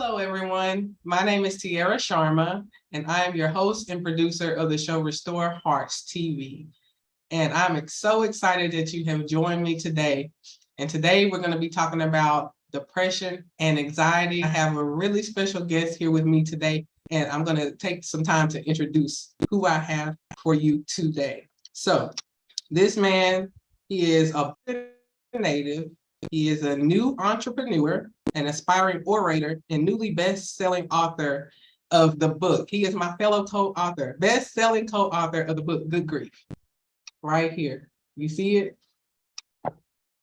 Hello, everyone. My name is Tiara Sharma, and I am your host and producer of the show Restore Hearts TV. And I'm so excited that you have joined me today. And today we're going to be talking about depression and anxiety. I have a really special guest here with me today, and I'm going to take some time to introduce who I have for you today. So, this man, he is a native. He is a new entrepreneur, an aspiring orator, and newly best-selling author of the book. He is my fellow co-author, best-selling co-author of the book, Good Grief, right here. You see it?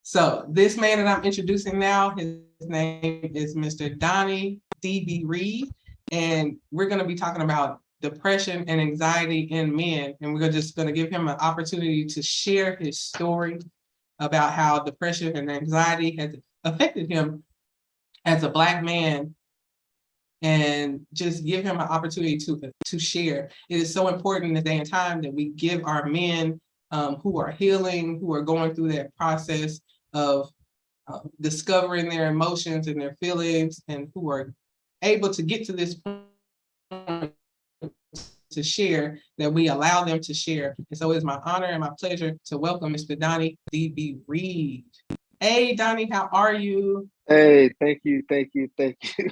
So this man that I'm introducing now, his name is Mr. Donnie D.B. Reed, and we're going to be talking about depression and anxiety in men, and we're just going to give him an opportunity to share his story about how depression and anxiety has affected him as a Black man, and just give him an opportunity to share. It is so important in this day and time that we give our men who are healing, who are going through that process of discovering their emotions and their feelings, and who are able to get to this point to share, that we allow them to share. And so it is my honor and my pleasure to welcome Mr. Donnie D.B. Reed. Hey, Donnie, how are you? Hey, thank you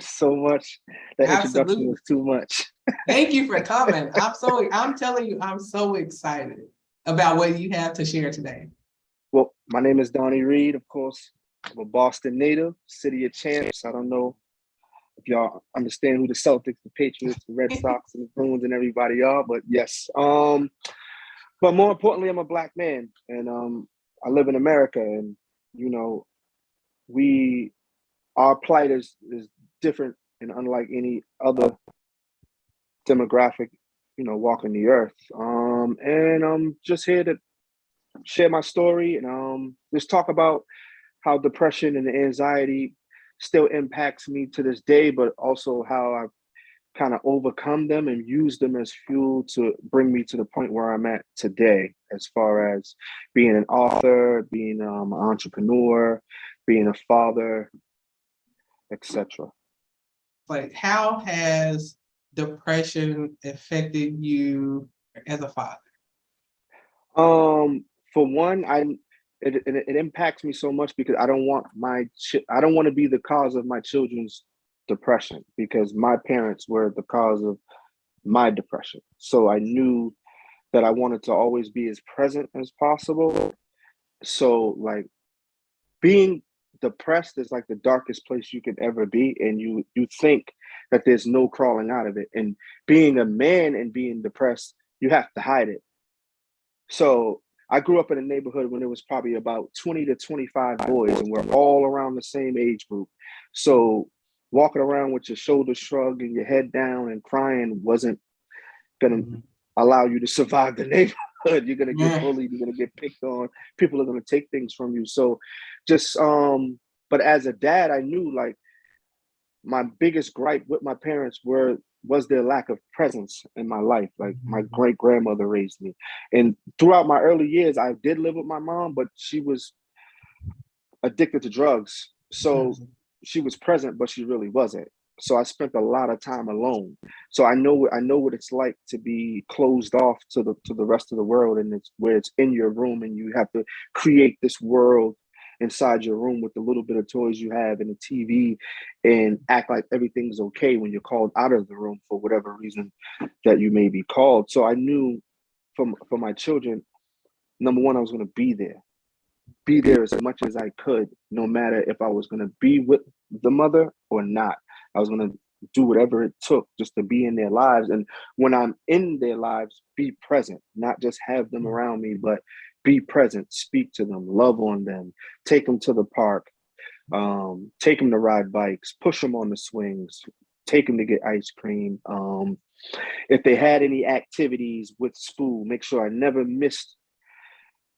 so much. That introduction Absolutely. was too much. Thank you for coming. I'm telling you, I'm so excited about what you have to share today. Well, my name is Donnie Reed, of course. I'm a Boston native, city of champs. I don't know if y'all understand who the Celtics, the Patriots, the Red Sox, and the Bruins, and everybody are, but yes. But more importantly, I'm a Black man, and I live in America, and you know, our plight is different and unlike any other demographic, walking the earth. And I'm just here to share my story and just talk about how depression and anxiety still impacts me to this day, but also how I've kind of overcome them and use them as fuel to bring me to the point where I'm at today, as far as being an author, being an entrepreneur, being a father, etc. Like, how has depression affected you as a father? For one, it impacts me so much because I don't want I don't want to be the cause of my children's depression, because my parents were the cause of my depression. So I knew that I wanted to always be as present as possible. So like being depressed is like the darkest place you could ever be, and you think that there's no crawling out of it. And being a man and being depressed, you have to hide it. So I grew up in a neighborhood when there was probably about 20 to 25 boys, and we're all around the same age group. So walking around with your shoulders shrugged and your head down and crying wasn't going to allow you to survive the neighborhood. You're going to get bullied. You're going to get picked on. People are going to take things from you. So just, but as a dad, I knew like my biggest gripe with my parents was their lack of presence in my life. Like my great grandmother raised me, and throughout my early years, I did live with my mom, but she was addicted to drugs. So she was present, but she really wasn't. So I spent a lot of time alone. So I know what it's like to be closed off to the rest of the world, and it's where it's in your room, and you have to create this world inside your room with the little bit of toys you have and the TV, and act like everything's okay when you're called out of the room for whatever reason that you may be called. So I knew for my children, number one, I was going to be there as much as I could, no matter if I was going to be with the mother or not. I was going to do whatever it took just to be in their lives. And when I'm in their lives, be present, not just have them around me, but be present, speak to them, love on them, take them to the park, take them to ride bikes, push them on the swings, take them to get ice cream. If they had any activities with school, make sure I never missed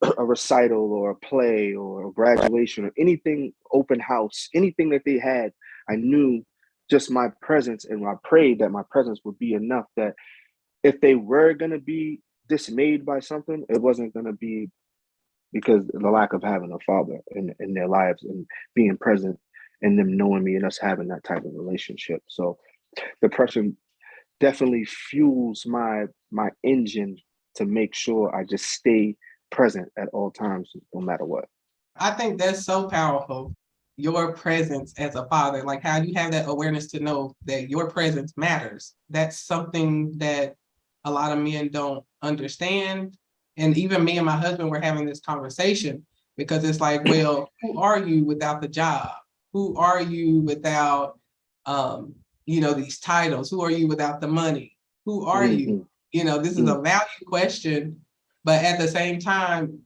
a recital or a play or a graduation or anything, open house, anything that they had. I knew just my presence, and I prayed that my presence would be enough that if they were going to be dismayed by something, it wasn't going to be because of the lack of having a father in their lives and being present and them knowing me and us having that type of relationship. So depression definitely fuels my engine to make sure I just stay present at all times, no matter what. I think that's so powerful. Your presence as a father, like how you have that awareness to know that your presence matters. That's something that a lot of men don't understand. And even me and my husband were having this conversation because it's like, well, who are you without the job? Who are you without, these titles? Who are you without the money? Who are you? This is a value question, but at the same time,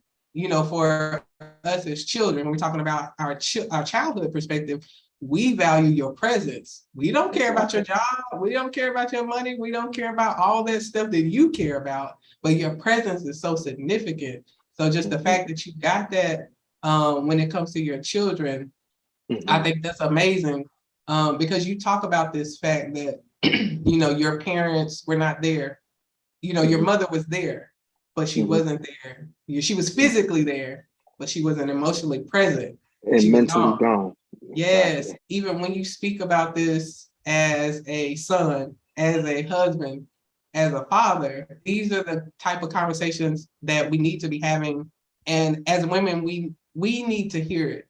for us as children, when we're talking about our childhood perspective, we value your presence. We don't care about your job. We don't care about your money. We don't care about all that stuff that you care about, but your presence is so significant. So just the fact that you got that when it comes to your children, I think that's amazing because you talk about this fact that, your parents were not there. Your mother was there, but she wasn't there. She was physically there, but she wasn't emotionally present. And She was mentally gone. gone. Yes. Exactly. Even when you speak about this as a son, as a husband, as a father, these are the type of conversations that we need to be having. And as women, we need to hear it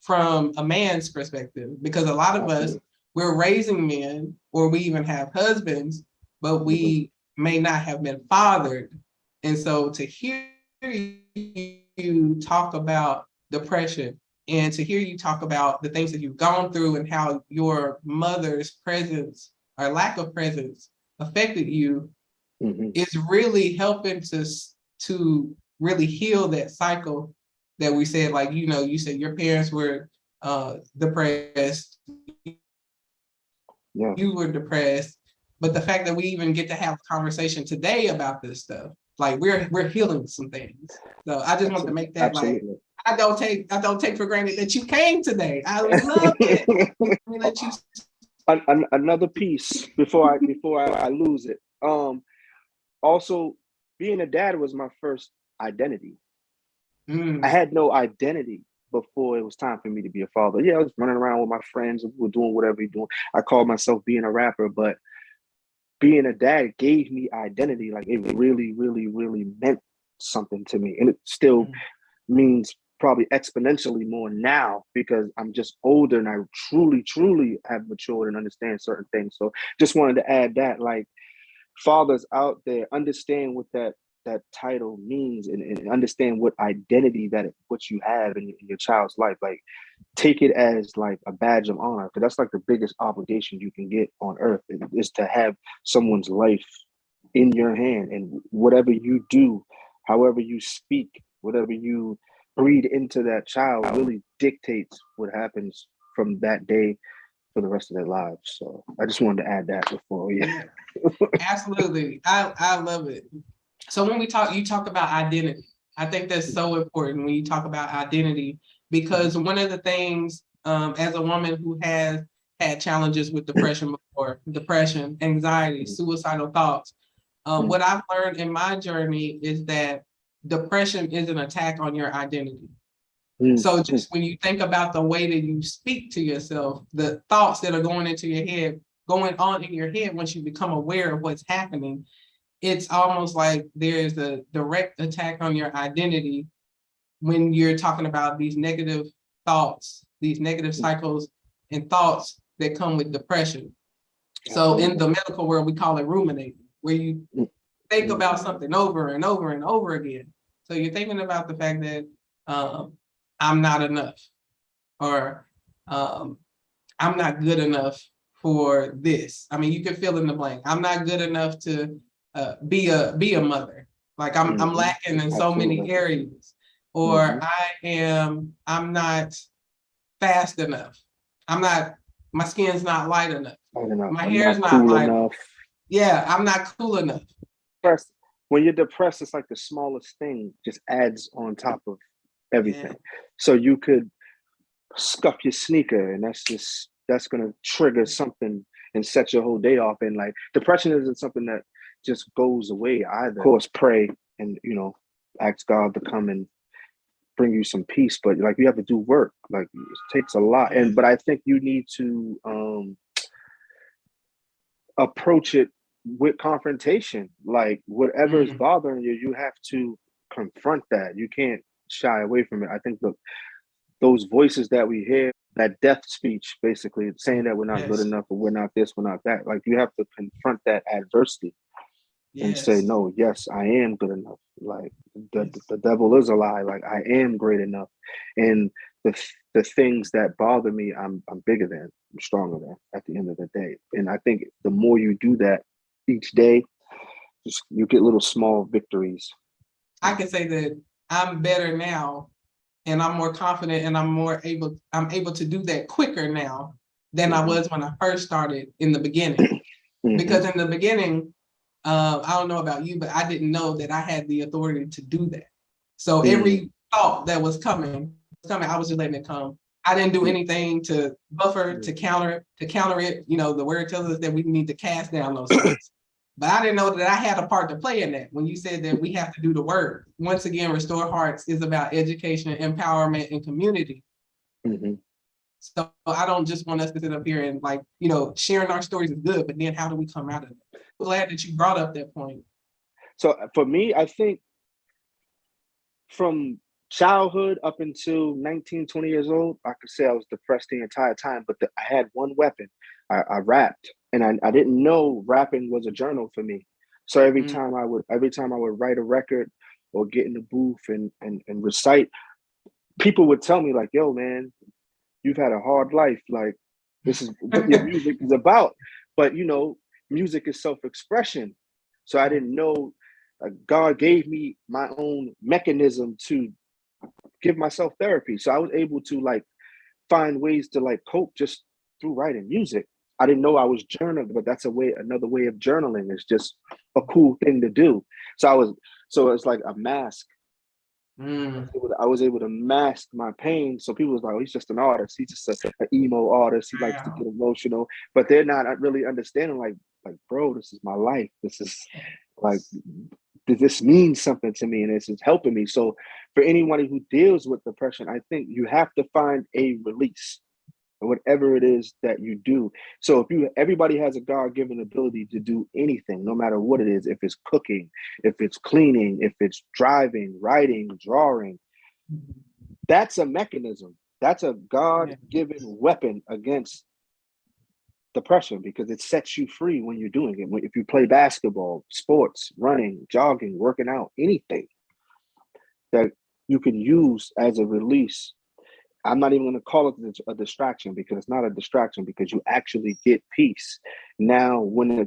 from a man's perspective, because a lot of us, we're raising men, or we even have husbands, but we may not have been fathered. And so to hear you talk about depression and to hear you talk about the things that you've gone through and how your mother's presence or lack of presence affected you is really helping to really heal that cycle that we said, like, you said your parents were depressed, you were depressed, but the fact that we even get to have a conversation today about this stuff, like we're healing some things. So I just want to make that like, I don't take for granted that you came today. I love it. Let me let you. Another piece before I lose it. Also, being a dad was my first identity. I had no identity before it was time for me to be a father. Yeah, I was running around with my friends and we were doing whatever you're doing. I called myself being a rapper, but being a dad gave me identity. Like it really, really, really meant something to me. And it still means probably exponentially more now because I'm just older and I truly, truly have matured and understand certain things. So just wanted to add that, like, fathers out there, understand what that title means and understand what identity what you have in your child's life. Like, take it as like a badge of honor, because that's like the biggest obligation you can get on earth is to have someone's life in your hand. And whatever you do, however you speak, whatever you breed into that child really dictates what happens from that day for the rest of their lives. So I just wanted to add that before. Yeah. Absolutely. I love it. So when you talk about identity. I think that's so important when you talk about identity, because one of the things, as a woman who has had challenges with depression before, anxiety, suicidal thoughts, what I've learned in my journey is that depression is an attack on your identity. So just when you think about the way that you speak to yourself, the thoughts that are going on in your head, once you become aware of what's happening, it's almost like there's a direct attack on your identity when you're talking about these negative thoughts, these negative cycles and thoughts that come with depression. So in the medical world, we call it ruminating, where you think about something over and over and over again. So you're thinking about the fact that I'm not enough, or I'm not good enough for this. I mean, you can fill in the blank. I'm not good enough to be a mother. Like I'm lacking in so many areas, or I'm not fast enough. My skin's not light enough. My hair's not cool light enough. Yeah, I'm not cool enough. When you're depressed, it's like the smallest thing just adds on top of everything. So you could scuff your sneaker and that's going to trigger something and set your whole day off. And like, depression isn't something that just goes away either. Of course, pray and ask God to come and bring you some peace, but like you have to do work. Like it takes a lot. But I think you need to approach it with confrontation. Like whatever is bothering you, you have to confront that. You can't shy away from it. I think those voices that we hear, that death speech, basically saying that we're not good enough or we're not this, we're not that. Like you have to confront that adversity and say, no, yes, I am good enough. Like the devil is a lie. Like I am great enough. And the things that bother me, I'm bigger than, I'm stronger than at the end of the day. And I think the more you do that each day, just you get little small victories. I can say that I'm better now and I'm more confident and I'm able to do that quicker now than I was when I first started in the beginning. Because in the beginning, I don't know about you, but I didn't know that I had the authority to do that. So every thought that was coming, I was just letting it come. I didn't do anything to buffer, to counter it. You know, the word tells us that we need to cast down those thoughts. But I didn't know that I had a part to play in that. When you said that we have to do the work, once again, Restore Hearts is about education, empowerment, and community. So I don't just want us to sit up here and like, you know, sharing our stories is good, but then how do we come out of it? I'm glad that you brought up that point. So for me, I think from childhood up until 19, 20 years old, I could say I was depressed the entire time, but I had one weapon. I rapped, and I didn't know rapping was a journal for me. So every time I would write a record or get in the booth and recite, people would tell me like, yo, man, you've had a hard life. Like this is what your music is about. But you know, music is self-expression. So I didn't know God gave me my own mechanism to give myself therapy. So I was able to like find ways to like cope just through writing music. I didn't know I was journaling, but that's another way of journaling. It's just a cool thing to do. So it's like a mask. I was able to mask my pain. So people was like, oh, he's just an artist. He's just an emo artist. He likes to get emotional, but they're not really understanding like, bro, this is my life. This is like, this means something to me and this is helping me. So for anyone who deals with depression, I think you have to find a release, whatever it is that you do. So everybody has a God-given ability to do anything, no matter what it is. If it's cooking, if it's cleaning, if it's driving, writing, drawing, that's a mechanism. That's a God-given weapon against depression because it sets you free when you're doing it. If you play basketball, sports, running, jogging, working out, anything that you can use as a release. I'm not even going to call it a distraction because it's not a distraction because you actually get peace. Now, when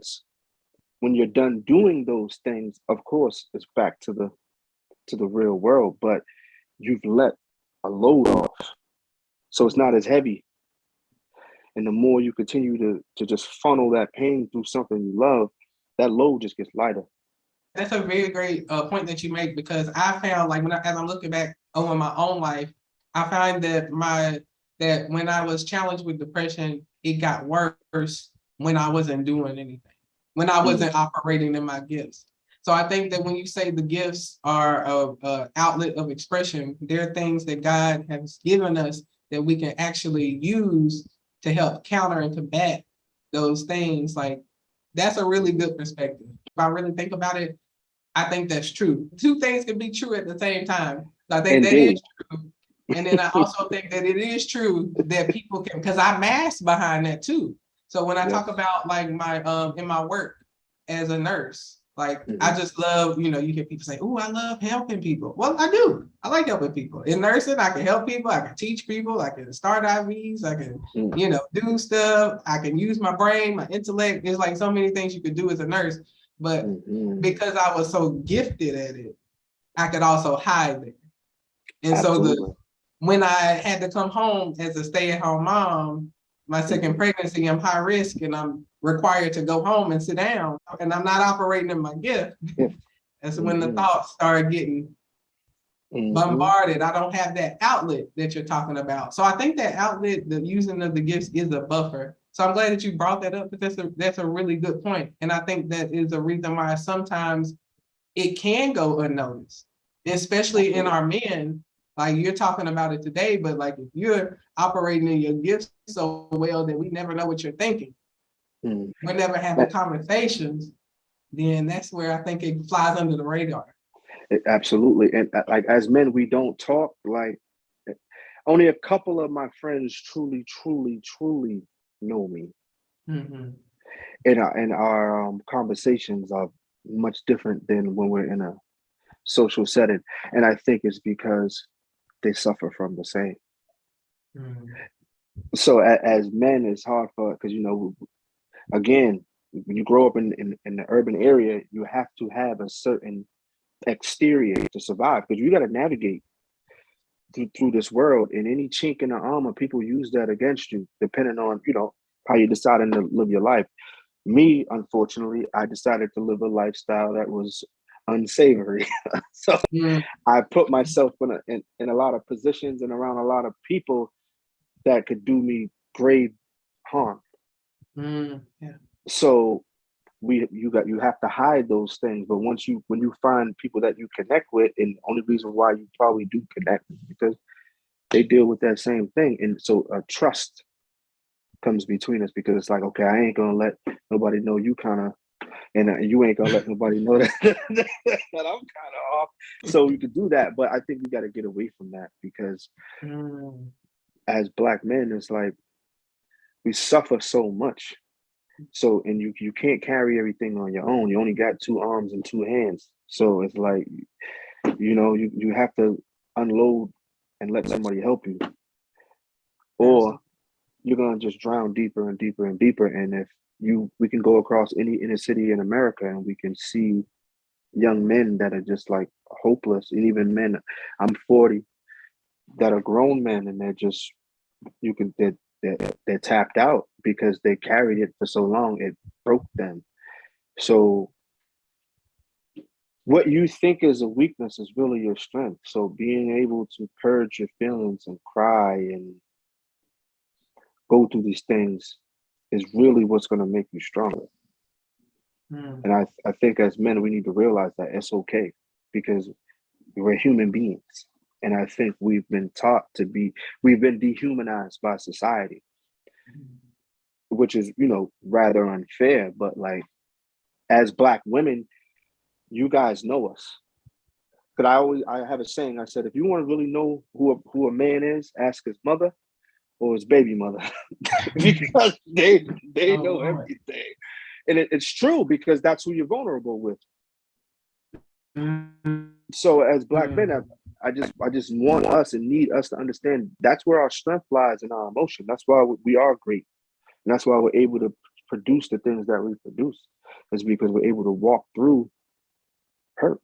you're done doing those things, of course, it's back to the real world, but you've let a load off. So it's not as heavy. And the more you continue to just funnel that pain through something you love, that load just gets lighter. That's a very great point that you make because I found like as I'm looking back over my own life, I find that when I was challenged with depression, it got worse when I wasn't doing anything, when I wasn't operating in my gifts. So I think that when you say the gifts are an outlet of expression, there are things that God has given us that we can actually use to help counter and combat those things. Like that's a really good perspective. If I really think about it, I think that's true. Two things can be true at the same time. I think that is true. And then I also think that it is true that people can, because I mask behind that too. So when I talk about like my in my work as a nurse, like I just love, you hear people say, oh, I love helping people. Well, I do. I like helping people. In nursing, I can help people, I can teach people, I can start IVs, I can, do stuff, I can use my brain, my intellect. There's like so many things you could do as a nurse. But because I was so gifted at it, I could also hide it. And so when I had to come home as a stay-at-home mom, my second pregnancy, I'm high risk and I'm required to go home and sit down and I'm not operating in my gift. That's when the thoughts start getting bombarded. I don't have that outlet that you're talking about. So I think that outlet, the using of the gifts is a buffer. So I'm glad that you brought that up because that's a really good point. And I think that is a reason why sometimes it can go unnoticed, especially in our men. Like you're talking about it today, but like if you're operating in your gifts so well that we never know what you're thinking, Mm. we're never having conversations, then that's where I think it flies under the radar. Absolutely. And like as men, we don't talk. Like only a couple of my friends truly, truly, truly know me. Mm-hmm. And our conversations are much different than when we're in a social setting. And I think it's because they suffer from the same. Mm-hmm. So as men, it's hard for, because again, when you grow up in the urban area, you have to have a certain exterior to survive, because you got to navigate through this world, and any chink in the armor, people use that against you, depending on how you deciding to live your life. Me, unfortunately, I decided to live a lifestyle that was unsavory. So Mm-hmm. I put myself in a lot of positions and around a lot of people that could do me grave harm. Yeah. So you have to hide those things. But when you find people that you connect with, and the only reason why you probably do connect is because they deal with that same thing. And so trust comes between us, because it's like, okay, I ain't gonna let nobody know you kind of, and you ain't gonna let nobody know that, that I'm kind of off. So you could do that, but I think we got to get away from that, because as Black men, it's like we suffer so much. So, and you can't carry everything on your own. You only got 2 arms and 2 hands. So it's like, you have to unload and let somebody help you, or Absolutely. you're gonna just drown deeper and deeper and deeper. And if we can go across any inner city in America, and we can see young men that are just like hopeless, and even men. I'm 40, that are grown men, and they're just they're tapped out because they carried it for so long, it broke them. So what you think is a weakness is really your strength. So being able to purge your feelings and cry and go through these things is really what's going to make you stronger. And I think as men, we need to realize that it's okay, because we're human beings. And I think we've been we've been dehumanized by society, which is, rather unfair. But like, as Black women, you guys know us. Because I have a saying. I said, if you want to really know who a man is, ask his mother or his baby mother, because they Oh, know Lord. everything. And it's true, because that's who you're vulnerable with. So as Black men, I just want us and need us to understand that's where our strength lies, in our emotion. That's why we are great. And that's why we're able to produce the things that we produce, is because we're able to walk through hurt.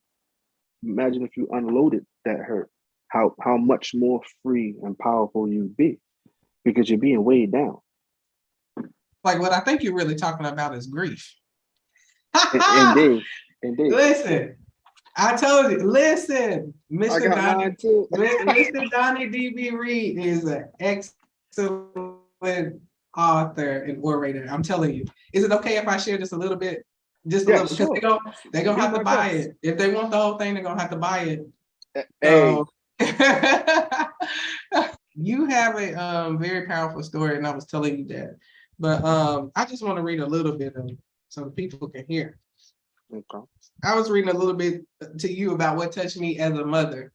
Imagine if you unloaded that hurt, how much more free and powerful you'd be, because you're being weighed down. Like what I think you're really talking about is grief. Indeed. Listen, I told you, listen, I Mr. got Donnie, mine too. Mr. Donnie D.B. Reed is an excellent author and orator. I'm telling you. Is it okay if I share just a little bit? Just a Yeah, little, because sure. they're gonna Be have to my buy guest. it. If they want the whole thing, they're gonna have to buy it. Hey. So you have a very powerful story, and I was telling you that. But I just want to read a little bit of it so the people can hear. Okay. I was reading a little bit to you about what touched me as a mother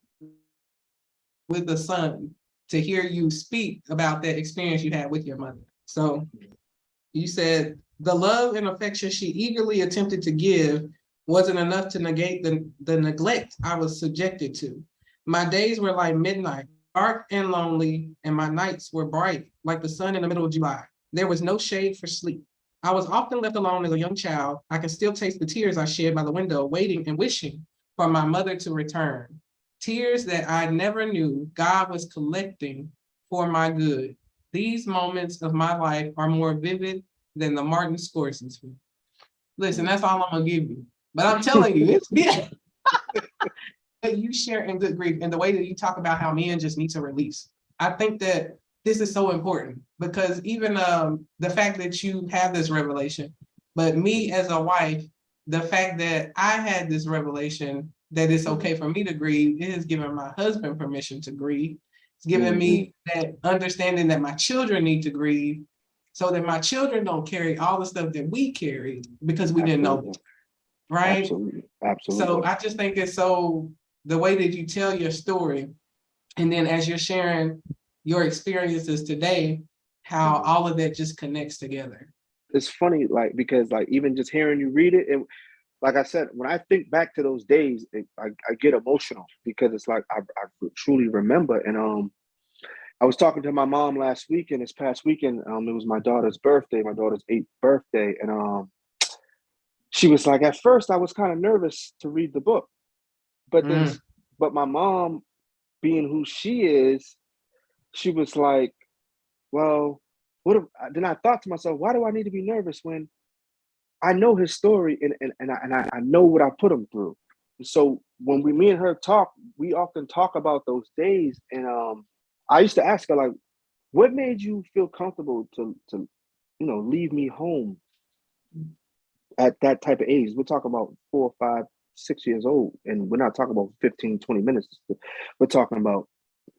with a son, to hear you speak about that experience you had with your mother. So you said the love and affection she eagerly attempted to give wasn't enough to negate the neglect I was subjected to. My days were like midnight, dark and lonely, and my nights were bright like the sun in the middle of July. There was no shade for sleep. I was often left alone as a young child. I can still taste the tears I shed by the window, waiting and wishing for my mother to return. Tears that I never knew God was collecting for my good. These moments of my life are more vivid than the Martin Scorsese. Listen, that's all I'm gonna give you. But I'm telling you, it's yeah. You share in good grief, and the way that you talk about how men just need to release. I think that this is so important, because even the fact that you have this revelation, but me as a wife, the fact that I had this revelation that it's okay for me to grieve. It has given my husband permission to grieve. It's given me that understanding that my children need to grieve so that my children don't carry all the stuff that we carry because we didn't know, right? Absolutely. So I just think it's so, the way that you tell your story, and then as you're sharing your experiences today, how all of that just connects together. It's funny, like, because like even just hearing you read it, and like I said, when I think back to those days, I get emotional because it's like I truly remember. And I was talking to my mom last week, and this past weekend, it was my daughter's birthday, my daughter's 8th birthday, and she was like, at first I was kind of nervous to read the book, but then, but my mom, being who she is, she was like, well, then I thought to myself, why do I need to be nervous when I know his story and I know what I put him through. So when me and her talk, we often talk about those days. And I used to ask her, like, what made you feel comfortable to leave me home at that type of age? We're talking about 4, 5, 6 years old. And we're not talking about 15, 20 minutes. We're talking about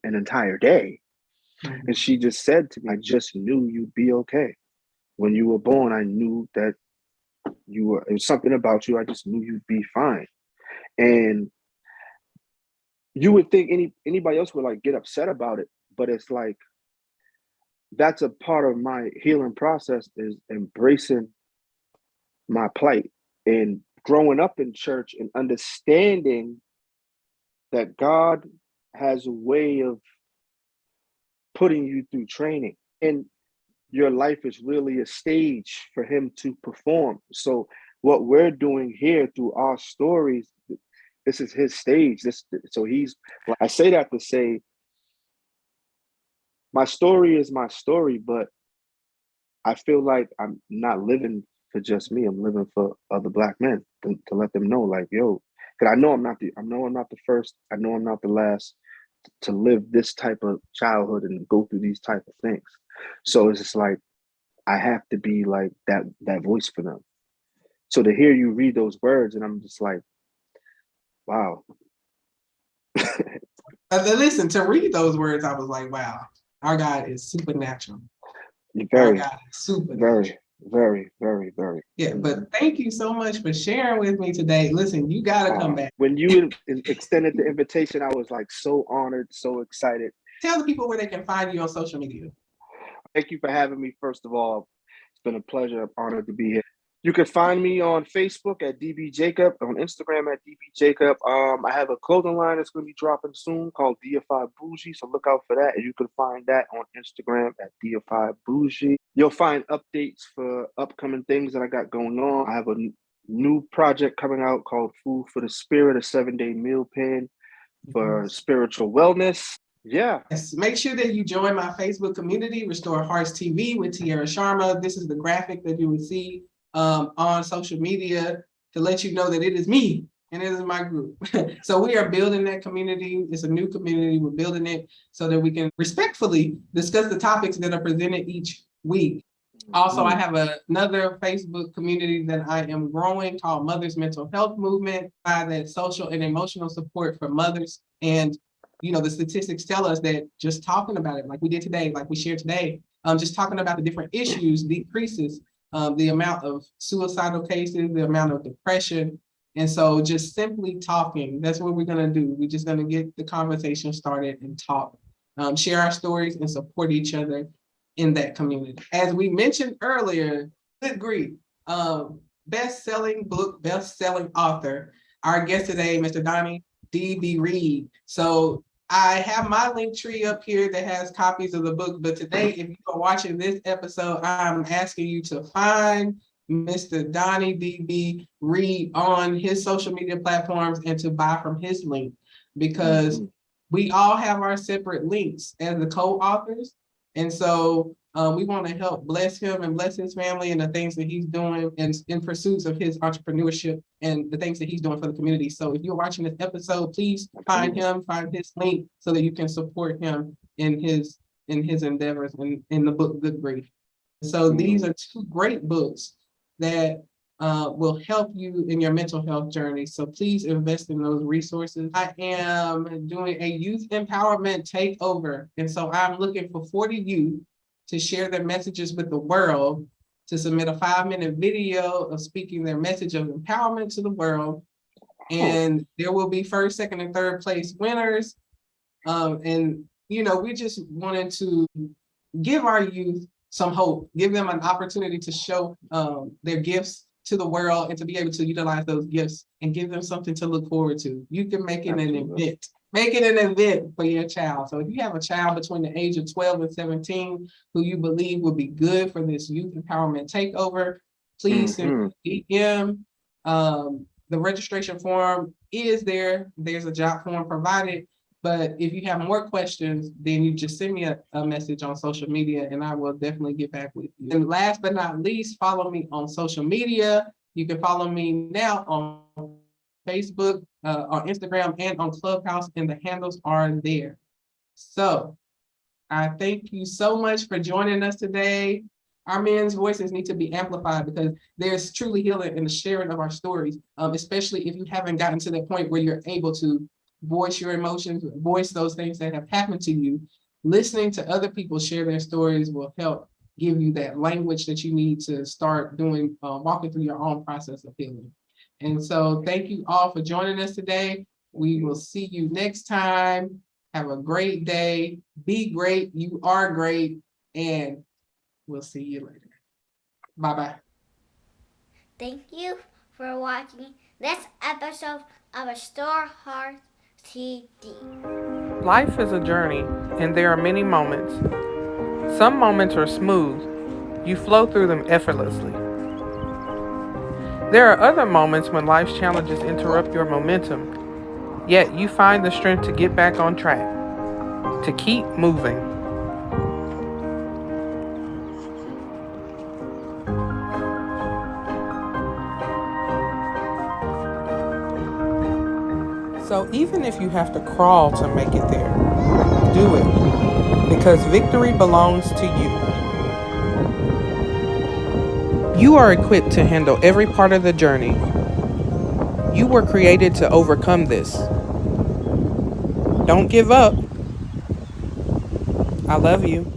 an entire day. And she just said to me, I just knew you'd be okay. When you were born, I knew that it was something about you. I just knew you'd be fine. And you would think anybody else would like get upset about it, but it's like, that's a part of my healing process, is embracing my plight and growing up in church and understanding that God has a way of putting you through training, and your life is really a stage for him to perform. So what we're doing here through our stories, this is his stage. So I say that to say, my story is my story, but I feel like I'm not living for just me. I'm living for other Black men to let them know, like, yo, because I know I'm not the first. I know I'm not the last to live this type of childhood and go through these type of things. So it's just like, I have to be like that voice for them. So to hear you read those words, and I'm just like, wow. Listen, to read those words, I was like, wow, our God is supernatural. Very, our God is supernatural. Very, very, very. Yeah, but thank you so much for sharing with me today. Listen, you got to come back. When you extended the invitation, I was like so honored, so excited. Tell the people where they can find you on social media. Thank you for having me, first of all. It's been a pleasure. I'm honored to be here. You can find me on Facebook at DB Jacob, on Instagram at DB Jacob. I have a clothing line that's going to be dropping soon called Deify Bougie, so look out for that. And you can find that on Instagram at Deify Bougie. You'll find updates for upcoming things that I got going on. I have a new project coming out called Food for the Spirit, a 7-day meal plan for spiritual wellness. Yeah. Yes. Make sure that you join my Facebook community, Restore Hearts TV with Tierra Sharma. This is the graphic that you will see on social media to let you know that it is me and it is my group. So we are building that community. It's a new community. We're building it so that we can respectfully discuss the topics that are presented each week. Also, I have another Facebook community that I am growing called Mother's Mental Health Movement, by that social and emotional support for mothers. And the statistics tell us that just talking about it, like we did today, like we shared today, just talking about the different issues decreases the amount of suicidal cases, the amount of depression. And so just simply talking, that's what we're going to do. We're just going to get the conversation started and talk, share our stories and support each other in that community. As we mentioned earlier, good grief, best-selling book, best-selling author. Our guest today, Mr. Donnie D.B. Reed. So I have my link tree up here that has copies of the book, but today, if you are watching this episode, I'm asking you to find Mr. Donnie D.B. Reed on his social media platforms and to buy from his link, because we all have our separate links as the co-authors. And so we want to help bless him and bless his family and the things that he's doing and in pursuits of his entrepreneurship and the things that he's doing for the community. So if you're watching this episode, please find him, find his link so that you can support him in his endeavors and in the book, Good Grief. So these are two great books that will help you in your mental health journey. So please invest in those resources. I am doing a youth empowerment takeover. And so I'm looking for 40 youth to share their messages with the world, to submit a 5-minute video of speaking their message of empowerment to the world. And there will be first, second, and third place winners. And, we just wanted to give our youth some hope, give them an opportunity to show their gifts to the world and to be able to utilize those gifts and give them something to look forward to. You can make it an event. Make it an event for your child. So if you have a child between the age of 12 and 17 who you believe would be good for this youth empowerment takeover, please send DM. The registration form is there. There's a job form provided. But if you have more questions, then you just send me a message on social media and I will definitely get back with you. And last but not least, follow me on social media. You can follow me now on Facebook, on Instagram, and on Clubhouse, and the handles are there. So I thank you so much for joining us today. Our men's voices need to be amplified because there's truly healing in the sharing of our stories, especially if you haven't gotten to the point where you're able to voice your emotions, voice those things that have happened to you. Listening to other people share their stories will help give you that language that you need to start doing, walking through your own process of healing. And so thank you all for joining us today. We will see you next time. Have a great day. Be great. You are great. And we'll see you later. Bye-bye. Thank you for watching this episode of RestoreHearts TV. Life is a journey, and there are many moments. Some moments are smooth. You flow through them effortlessly. There are other moments when life's challenges interrupt your momentum, yet you find the strength to get back on track, to keep moving. So even if you have to crawl to make it there, do it, because victory belongs to you. You are equipped to handle every part of the journey. You were created to overcome this. Don't give up. I love you.